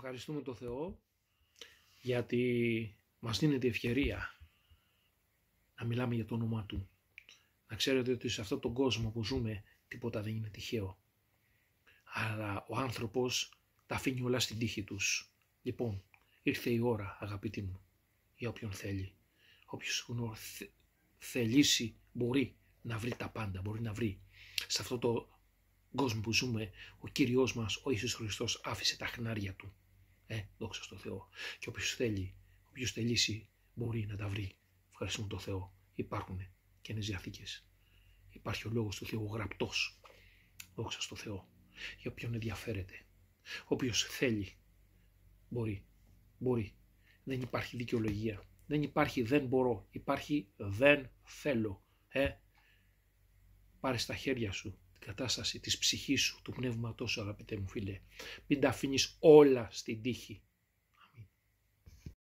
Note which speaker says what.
Speaker 1: Ευχαριστούμε τον Θεό γιατί μας δίνεται ευκαιρία να μιλάμε για το όνομά Του. Να ξέρετε ότι σε αυτόν τον κόσμο που ζούμε τίποτα δεν είναι τυχαίο. Αλλά ο άνθρωπος τα αφήνει όλα στην τύχη τους. Λοιπόν, ήρθε η ώρα, αγαπητοί μου, για όποιον θέλει. Όποιος θελήσει μπορεί να βρει τα πάντα, μπορεί να βρει. Σε αυτόν τον κόσμο που ζούμε, ο Κύριος μας, ο Ιησούς Χριστός, άφησε τα χνάρια Του. Δόξα στον Θεό. Και όποιος θέλει, όποιος θελήσει, μπορεί να τα βρει. Ευχαριστούμε τον Θεό. Υπάρχουν Καινές Διαθήκες. Υπάρχει ο Λόγος του Θεού, ο γραπτός. Δόξα στον Θεό. Για όποιον ενδιαφέρεται. Όποιος θέλει, μπορεί. Δεν υπάρχει δικαιολογία. Δεν υπάρχει δεν μπορώ. Υπάρχει δεν θέλω. Πάρε στα χέρια σου την κατάσταση της ψυχής σου, του πνεύματός σου, αγαπητέ μου φίλε. Μην τα αφήνεις όλα στην τύχη.